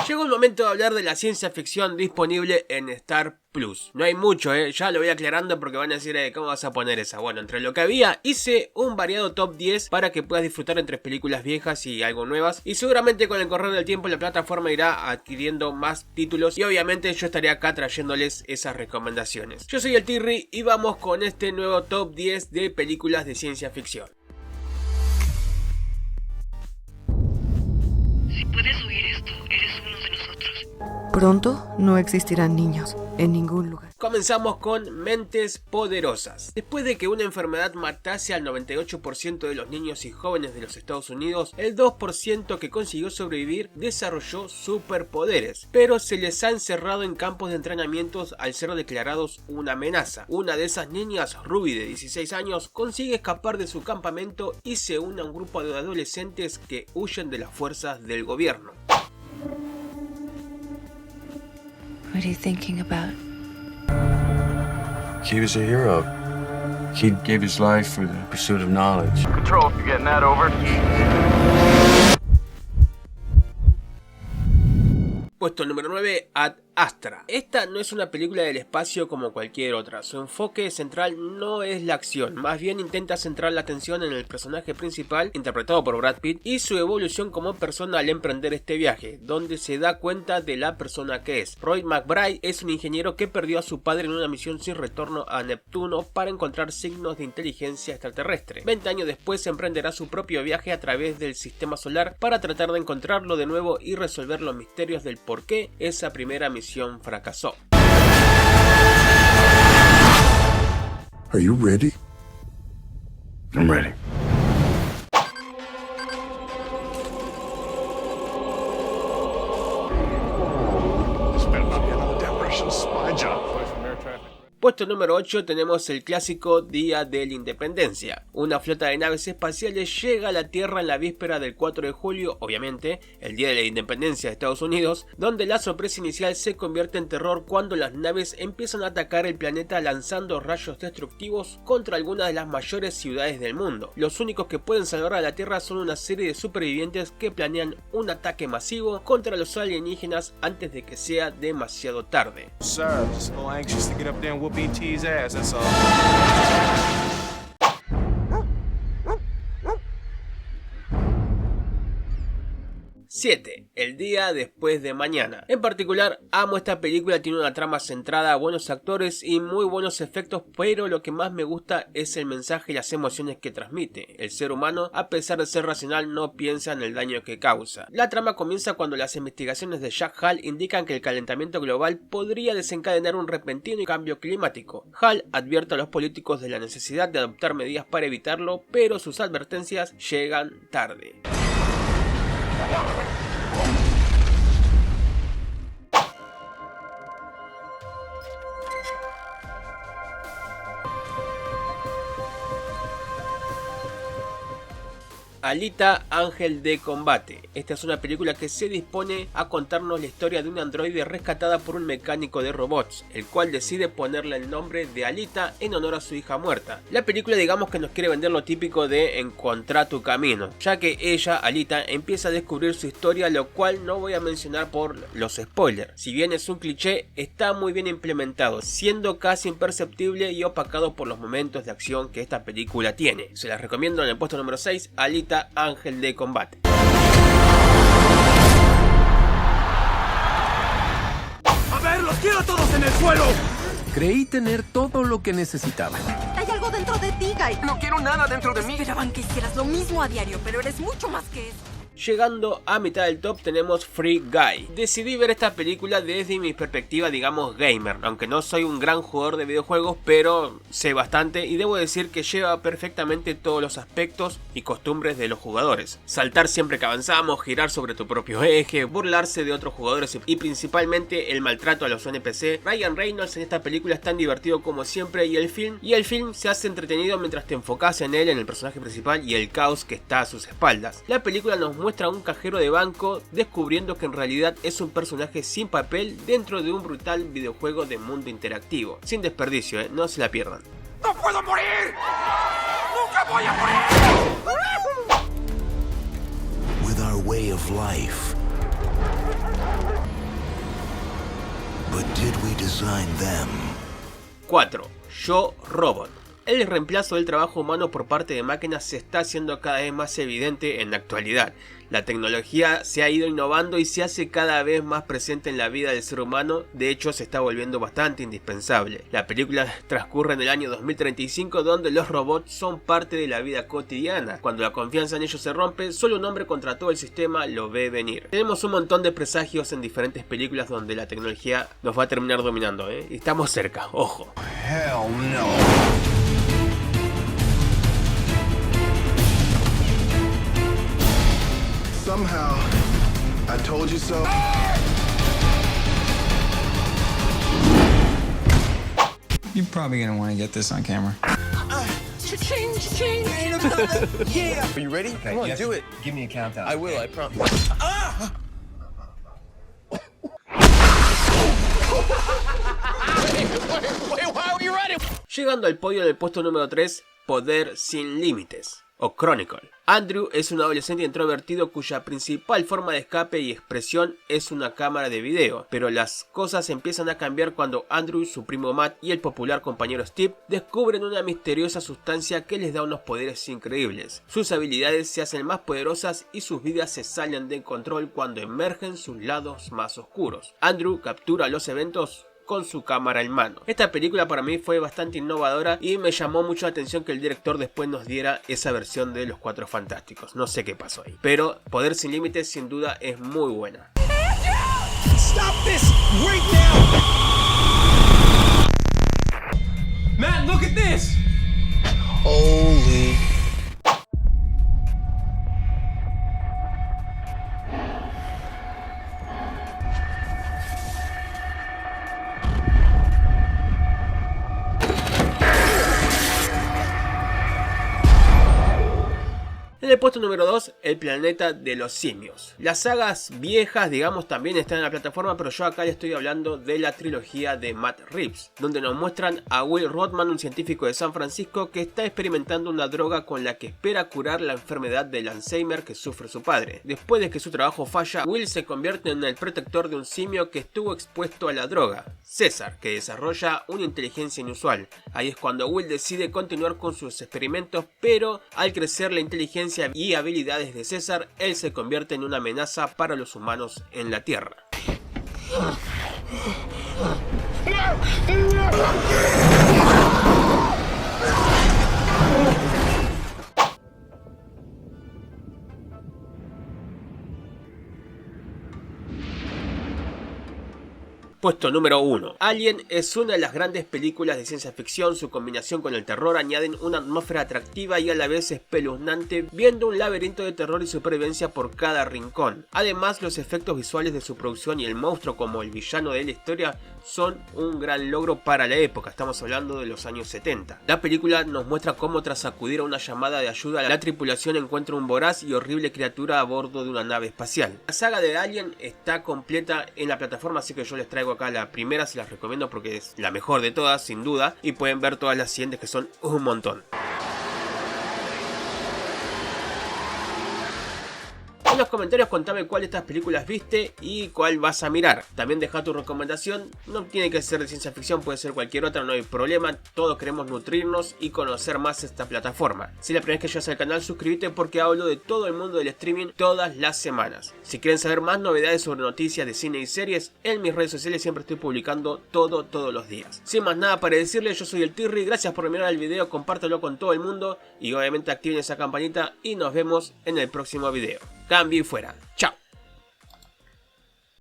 Llegó el momento de hablar de la ciencia ficción disponible en Star Plus. No hay mucho, ya lo voy aclarando porque van a decir, ¿cómo vas a poner esa? Bueno, entre lo que había, hice un variado top 10 para que puedas disfrutar entre películas viejas y algo nuevas. Y seguramente con el correr del tiempo la plataforma irá adquiriendo más títulos y obviamente yo estaré acá trayéndoles esas recomendaciones. Yo soy el Tirri y vamos con este nuevo top 10 de películas de ciencia ficción. Si puedes oír esto, eres uno de nosotros. Pronto no existirán niños en ningún lugar. Comenzamos con Mentes Poderosas. Después de que una enfermedad matase al 98% de los niños y jóvenes de los Estados Unidos, el 2% que consiguió sobrevivir desarrolló superpoderes, pero se les ha encerrado en campos de entrenamientos al ser declarados una amenaza. Una de esas niñas, Ruby de 16 años, consigue escapar de su campamento y se une a un grupo de adolescentes que huyen de las fuerzas del gobierno. What are you thinking about? He was a hero. He gave his life for the pursuit of knowledge. Control, if you're getting that, over. Puesto número 9, Ad Astra. Esta no es una película del espacio como cualquier otra. Su enfoque central no es la acción, más bien intenta centrar la atención en el personaje principal, interpretado por Brad Pitt, y su evolución como persona al emprender este viaje, donde se da cuenta de la persona que es. Roy McBride es un ingeniero que perdió a su padre en una misión sin retorno a Neptuno para encontrar signos de inteligencia extraterrestre. 20 años después emprenderá su propio viaje a través del sistema solar para tratar de encontrarlo de nuevo y resolver los misterios del por qué esa primera misión fracasó. Are you ready? I'm ready. Puesto número 8 tenemos el clásico Día de la Independencia. Una flota de naves espaciales llega a la Tierra en la víspera del 4 de julio, obviamente, el Día de la Independencia de Estados Unidos, donde la sorpresa inicial se convierte en terror cuando las naves empiezan a atacar el planeta lanzando rayos destructivos contra algunas de las mayores ciudades del mundo. Los únicos que pueden salvar a la Tierra son una serie de supervivientes que planean un ataque masivo contra los alienígenas antes de que sea demasiado tarde. Sir, just a little anxious to get up there and whoop BT's ass, that's all. 7. El día después de mañana. En particular, amo esta película, tiene una trama centrada a buenos actores y muy buenos efectos, pero lo que más me gusta es el mensaje y las emociones que transmite. El ser humano, a pesar de ser racional, no piensa en el daño que causa. La trama comienza cuando las investigaciones de Jack Hall indican que el calentamiento global podría desencadenar un repentino cambio climático. Hall advierte a los políticos de la necesidad de adoptar medidas para evitarlo, pero sus advertencias llegan tarde. Alita, Ángel de Combate. Esta es una película que se dispone a contarnos la historia de un androide rescatada por un mecánico de robots, el cual decide ponerle el nombre de Alita en honor a su hija muerta. La película, digamos que nos quiere vender lo típico de encontrar tu camino, ya que ella, Alita, empieza a descubrir su historia, lo cual no voy a mencionar por los spoilers. Si bien es un cliché, está muy bien implementado, siendo casi imperceptible y opacado por los momentos de acción que esta película tiene. Se las recomiendo. En el puesto número 6, Alita, Ángel de Combate. ¡A ver, los quiero todos en el suelo! Creí tener todo lo que necesitaba. Hay algo dentro de ti, Guy. No quiero nada dentro de mí. Esperaban que hicieras lo mismo a diario, pero eres mucho más que eso. Llegando a mitad del top tenemos Free Guy. Decidí ver esta película desde mi perspectiva, digamos, gamer, aunque no soy un gran jugador de videojuegos, pero sé bastante y debo decir que lleva perfectamente todos los aspectos y costumbres de los jugadores. Saltar siempre que avanzamos, girar sobre tu propio eje, burlarse de otros jugadores y principalmente el maltrato a los NPC. Ryan Reynolds en esta película es tan divertido como siempre y el film se hace entretenido mientras te enfocas en él, en el personaje principal y el caos que está a sus espaldas. La película nos muestra a un cajero de banco descubriendo que en realidad es un personaje sin papel dentro de un brutal videojuego de mundo interactivo. Sin desperdicio, no se la pierdan. ¡No puedo morir! ¡Nunca voy a morir! With our way of life, But did we design them? 4. Yo, Robot. El reemplazo del trabajo humano por parte de máquinas se está haciendo cada vez más evidente en la actualidad. La tecnología se ha ido innovando y se hace cada vez más presente en la vida del ser humano, de hecho se está volviendo bastante indispensable. La película transcurre en el año 2035 donde los robots son parte de la vida cotidiana. Cuando la confianza en ellos se rompe, solo un hombre contra todo el sistema lo ve venir. Tenemos un montón de presagios en diferentes películas donde la tecnología nos va a terminar dominando, y estamos cerca, ojo. Hell no. Somehow, I told you so. You're probably gonna want to get this on camera. Yeah. Are you ready? Okay, come on, do it. Give me a countdown. I will, I promise. Llegando al podio del puesto número 3, Poder sin límites, o Chronicle. Andrew es un adolescente introvertido cuya principal forma de escape y expresión es una cámara de video, pero las cosas empiezan a cambiar cuando Andrew, su primo Matt y el popular compañero Steve descubren una misteriosa sustancia que les da unos poderes increíbles. Sus habilidades se hacen más poderosas y sus vidas se salen de control cuando emergen sus lados más oscuros. Andrew captura los eventos con su cámara en mano. Esta película para mí fue bastante innovadora y me llamó mucho la atención que el director después nos diera esa versión de Los Cuatro Fantásticos. No sé qué pasó ahí, pero Poder sin límites sin duda es muy buena. Stop this right now! Matt, look at this! Holy. En el puesto número 2, El planeta de los simios. Las sagas viejas, digamos, también están en la plataforma, pero yo acá le estoy hablando de la trilogía de Matt Reeves, donde nos muestran a Will Rodman, un científico de San Francisco que está experimentando una droga con la que espera curar la enfermedad del Alzheimer que sufre su padre. Después de que su trabajo falla, Will se convierte en el protector de un simio que estuvo expuesto a la droga, César, que desarrolla una inteligencia inusual. Ahí es cuando Will decide continuar con sus experimentos, pero al crecer la inteligencia y habilidades de César, él se convierte en una amenaza para los humanos en la Tierra. Puesto número 1. Alien es una de las grandes películas de ciencia ficción. Su combinación con el terror añaden una atmósfera atractiva y a la vez espeluznante, viendo un laberinto de terror y supervivencia por cada rincón. Además, los efectos visuales de su producción y el monstruo como el villano de la historia son un gran logro para la época. Estamos hablando de los años 70. La película nos muestra cómo tras acudir a una llamada de ayuda, la tripulación encuentra un voraz y horrible criatura a bordo de una nave espacial. La saga de Alien está completa en la plataforma, así que yo les traigo acá la primera, se las recomiendo porque es la mejor de todas, sin duda, y pueden ver todas las siguientes que son un montón. En los comentarios contame cuál de estas películas viste y cuál vas a mirar. También deja tu recomendación, no tiene que ser de ciencia ficción, puede ser cualquier otra, no hay problema. Todos queremos nutrirnos y conocer más esta plataforma. Si es la primera vez que llegas al canal, suscríbete porque hablo de todo el mundo del streaming todas las semanas. Si quieren saber más novedades sobre noticias de cine y series, en mis redes sociales siempre estoy publicando todos los días. Sin más nada para decirles, yo soy el Tirri, gracias por mirar el video, compártelo con todo el mundo y obviamente activen esa campanita y nos vemos en el próximo video. Cambio y fuera. Chao.